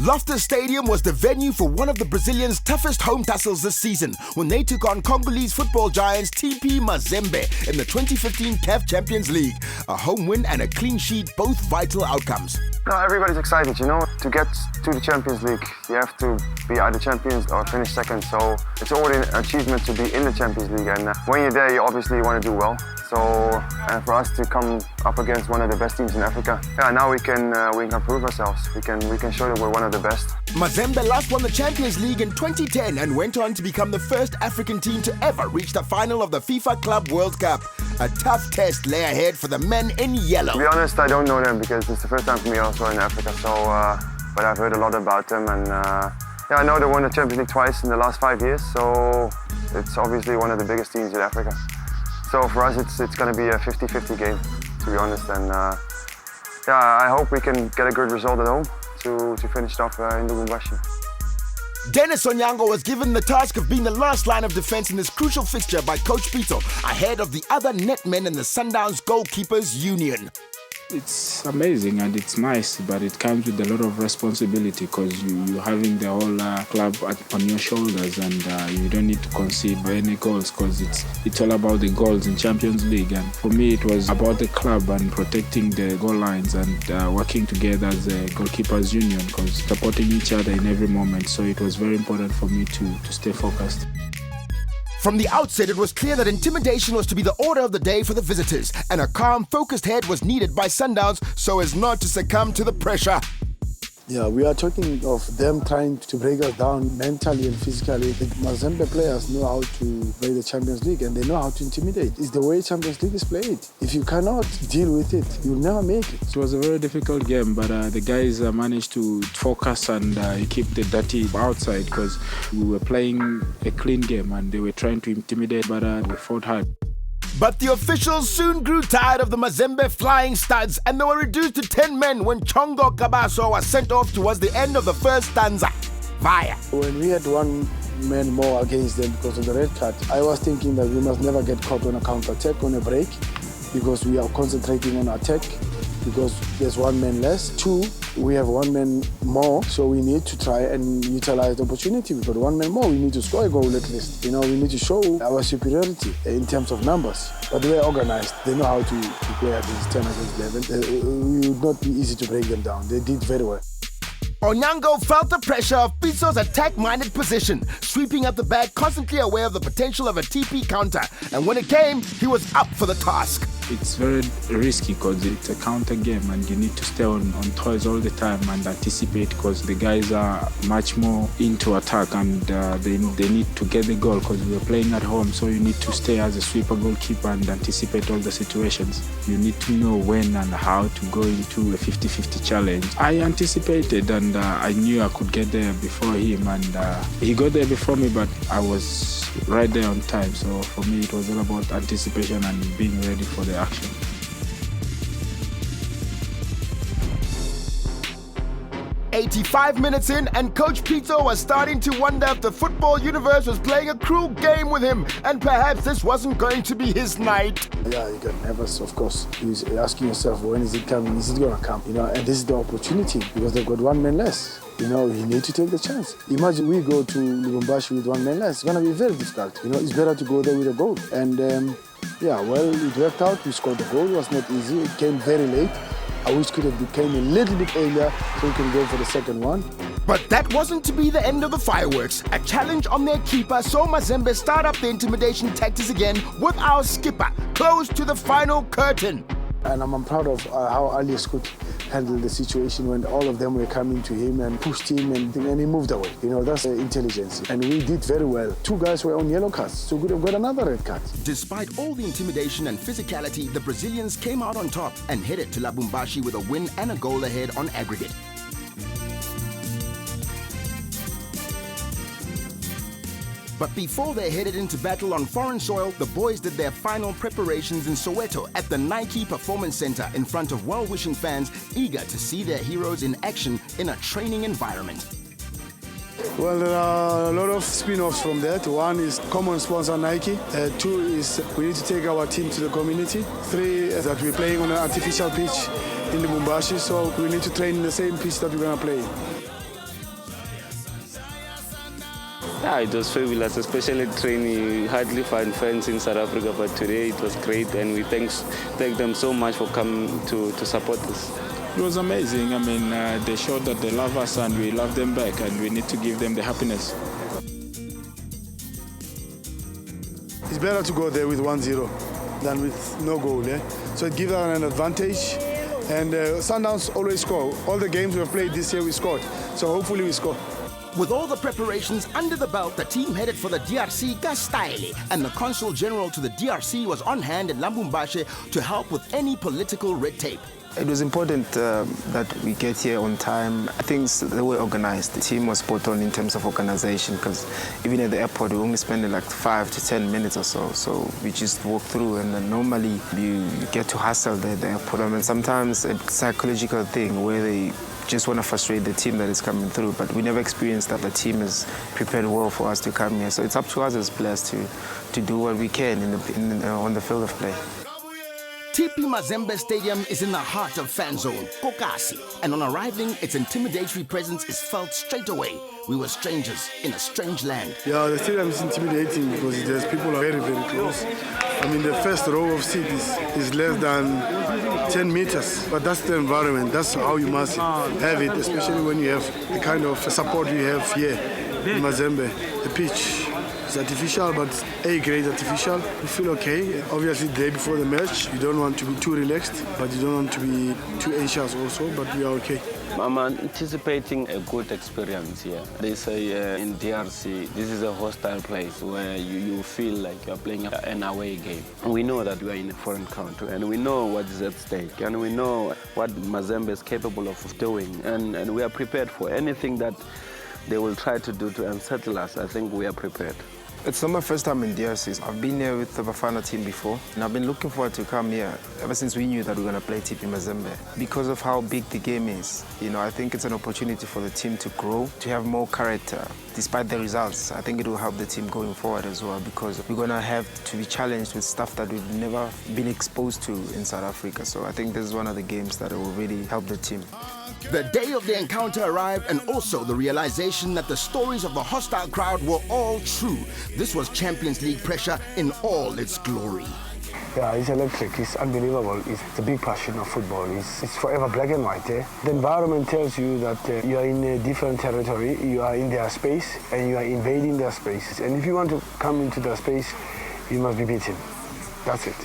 Loftus Stadium was the venue for one of the Brazilians' toughest home tussles this season when they took on Congolese football giants TP Mazembe in the 2015 CAF Champions League. A home win and a clean sheet, both vital outcomes. No, everybody's excited, to get to the Champions League. You have to be either champions or finish second, so it's already an achievement to be in the Champions League, and when you're there you obviously want to do well. So, and for us to come up against one of the best teams in Africa, now we can prove ourselves. We can show that we're one of the best. Mazembe last won the Champions League in 2010 and went on to become the first African team to ever reach the final of the FIFA Club World Cup. A tough test lay ahead for the men in yellow. To be honest, I don't know them because it's the first time for me also in Africa. So, but I've heard a lot about them, and I know they won the Champions League twice in the last 5 years. So it's obviously one of the biggest teams in Africa. So for us, it's going to be a 50-50 game, to be honest. And I hope we can get a good result at home to finish it off in Lubumbashi. Dennis Onyango was given the task of being the last line of defense in this crucial fixture by Coach Pito, ahead of the other netmen in the Sundowns Goalkeepers Union. It's amazing and it's nice, but it comes with a lot of responsibility because you're having the whole club on your shoulders, and you don't need to concede any goals because it's all about the goals in Champions League. And for me, it was about the club and protecting the goal lines and working together as a goalkeepers union, because supporting each other in every moment. So it was very important for me to stay focused. From the outset, it was clear that intimidation was to be the order of the day for the visitors, and a calm, focused head was needed by Sundowns so as not to succumb to the pressure. Yeah, we are talking of them trying to break us down mentally and physically. The Mazembe players know how to play the Champions League, and they know how to intimidate. It's the way Champions League is played. If you cannot deal with it, you'll never make it. It was a very difficult game, but the guys managed to focus and keep the dirty outside, because we were playing a clean game and they were trying to intimidate, but we fought hard. But the officials soon grew tired of the Mazembe flying studs, and they were reduced to 10 men when Chongo Kabaso was sent off towards the end of the first stanza. Via. When we had one man more against them because of the red card, I was thinking that we must never get caught on a counter-attack, on a break, because we are concentrating on attack, because there's one man less. Two, we have one man more, so we need to try and utilize the opportunity. We've got one man more, we need to score a goal at least. We need to show our superiority in terms of numbers. But they are organized, they know how to play against 10 against 11. It would not be easy to break them down. They did very well. Onyango felt the pressure of Pitso's attack-minded position, sweeping up the back, constantly aware of the potential of a TP counter. And when it came, he was up for the task. It's very risky because it's a counter game and you need to stay on toes all the time and anticipate, because the guys are much more into attack and they need to get the goal because we're playing at home. So you need to stay as a sweeper goalkeeper and anticipate all the situations. You need to know when and how to go into a 50-50 challenge. I anticipated and I knew I could get there before him, and he got there before me, but I was right there on time. So for me, it was all about anticipation and being ready for the action. "85 minutes in, and Coach Pito was starting to wonder if the football universe was playing a cruel game with him, and perhaps this wasn't going to be his night." Yeah, you get nervous, of course. You're asking yourself, when is it coming? Is it going to come? And this is the opportunity, because they've got one man less. You need to take the chance. Imagine we go to Lubumbashi with one man less. It's going to be very difficult. It's better to go there with a goal. And it worked out. We scored the goal. It was not easy. It came very late. I wish it could have become a little bit earlier so we can go for the second one. But that wasn't to be the end of the fireworks. A challenge on their keeper saw Mazembe start up the intimidation tactics again with our skipper close to the final curtain. And I'm proud of how Alias could handle the situation when all of them were coming to him and pushed him and he moved away. That's intelligence. And we did very well. 2 guys were on yellow cards, so we could have got another red card. Despite all the intimidation and physicality, the Brazilians came out on top and headed to Lubumbashi with a win and a goal ahead on aggregate. But before they headed into battle on foreign soil, the boys did their final preparations in Soweto at the Nike Performance Center in front of well-wishing fans eager to see their heroes in action in a training environment. Well, there are a lot of spin-offs from that. 1 is common sponsor Nike. 2 is we need to take our team to the community. 3 is that we're playing on an artificial pitch in Lubumbashi, so we need to train in the same pitch that we're going to play. Yeah, it was fabulous, especially training. You hardly find fans in South Africa, but today it was great, and we thank them so much for coming to support us. It was amazing. I mean, they showed that they love us and we love them back, and we need to give them the happiness. It's better to go there with 1-0 than with no goal, yeah? So it gives us an advantage. And Sundowns always score. All the games we've played this year, we scored. So hopefully we score. With all the preparations under the belt, the team headed for the DRC Gastaile, and the Consul General to the DRC was on hand in Lubumbashi to help with any political red tape. It was important that we get here on time. I think they were organized. The team was spot on in terms of organization, because even at the airport, we only spent like 5 to 10 minutes or so. So we just walk through, and then normally you get to hustle the airport. I mean, sometimes a psychological thing where they just want to frustrate the team that is coming through, but we never experienced that the team is prepared well for us to come here. So it's up to us as players to do what we can on the field of play. TP Mazembe Stadium is in the heart of fan zone, Kokasi, and on arriving, its intimidatory presence is felt straight away. We were strangers in a strange land. Yeah, the stadium is intimidating because there's people are very, very close. I mean, the first row of seats is less than 10 meters, but that's the environment. That's how you must have it, especially when you have the kind of support we have here in Mazembe. The pitch is artificial, but A-grade artificial. You feel okay. Obviously, the day before the match, you don't want to be too relaxed, but you don't want to be too anxious also, but we are okay. I'm anticipating a good experience here. They say in DRC, this is a hostile place where you feel like you're playing an away game. We know that we are in a foreign country, and we know what is at stake, and we know what Mazembe is capable of doing, and we are prepared for anything that they will try to do to unsettle us. I think we are prepared. It's not my first time in DRC. I've been here with the Bafana team before, and I've been looking forward to come here ever since we knew that we were going to play TP Mazembe. Because of how big the game is, I think it's an opportunity for the team to grow, to have more character. Despite the results, I think it will help the team going forward as well, because we're going to have to be challenged with stuff that we've never been exposed to in South Africa. So I think this is one of the games that will really help the team. The day of the encounter arrived, and also the realization that the stories of the hostile crowd were all true. This was Champions League pressure in all its glory. Yeah, it's electric. It's unbelievable. It's the big passion of football. It's forever black and white. The environment tells you that you are in a different territory, you are in their space, and you are invading their space. And if you want to come into their space, you must be beaten. That's it.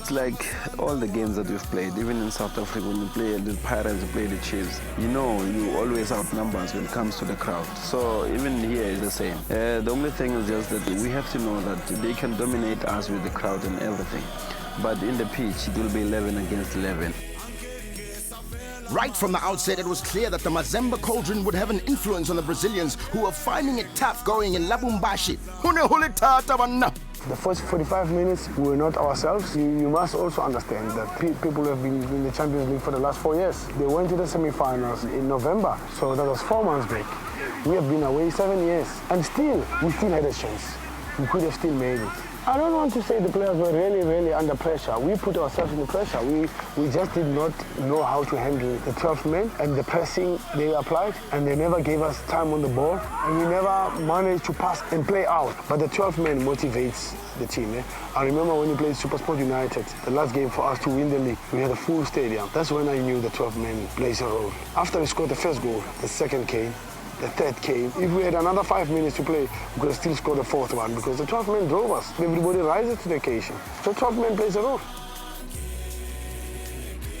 It's like all the games that we've played, even in South Africa, when you play the Pirates, you play the Chiefs, you always have numbers when it comes to the crowd. So even here is the same. The only thing is just that we have to know that they can dominate us with the crowd and everything. But in the pitch, it will be 11 against 11. Right from the outset, it was clear that the Mazembe cauldron would have an influence on the Brazilians, who were finding it tough going in Lubumbashi. The first 45 minutes, we were not ourselves. You must also understand that people have been in the Champions League for the last 4 years. They went to the semi-finals in November, so that was 4 months break. We have been away 7 years, and we still had a chance. We could have still made it. I don't want to say the players were really, really under pressure. We put ourselves in the pressure. We just did not know how to handle the 12 men and the pressing they applied, and they never gave us time on the ball, and we never managed to pass and play out. But the 12 men motivates the team. I remember when we played SuperSport United, the last game for us to win the league, we had a full stadium. That's when I knew the 12 men plays a role. After we scored the first goal, the second came, the third came. If we had another 5 minutes to play, we could have still scored the fourth one, because the 12 men drove us. Everybody rises to the occasion. So 12 men plays a role.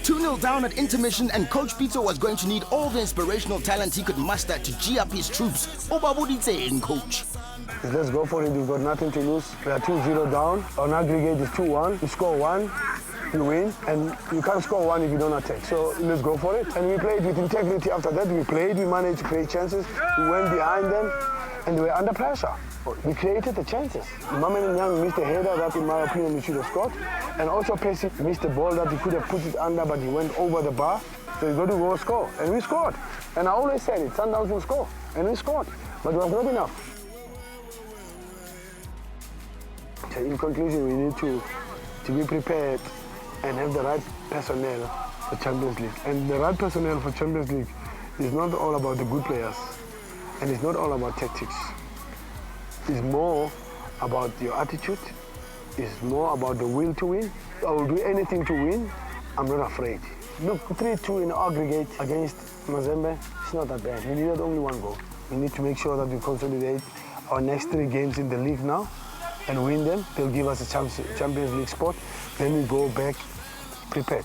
2-0 down at intermission, and Coach Peter was going to need all the inspirational talent he could muster to G up his troops. Coach. Let's go for it. We've got nothing to lose. We are 2-0 down. On aggregate, it's 2-1. You score 1, you win, and you can't score 1 if you don't attack. So let's go for it. And we played with integrity after that. We managed to create chances. We went behind them, and they were under pressure. We created the chances. Mamen Young missed a header that, in my opinion, we should have scored. And also Pesci missed a ball that he could have put it under, but he went over the bar. So he got to go score. And we scored. And I always said it, Sundowns will score. And we scored. But it was not enough. In conclusion, we need to be prepared and have the right personnel for Champions League. And the right personnel for Champions League is not all about the good players, and it's not all about tactics. It's more about your attitude. It's more about the will to win. I will do anything to win. I'm not afraid. Look, 3-2 in aggregate against Mazembe, it's not that bad. We needed only one goal. We need to make sure that we consolidate our next 3 games in the league now and win them. They'll give us a Champions League spot. Then we go back prepared.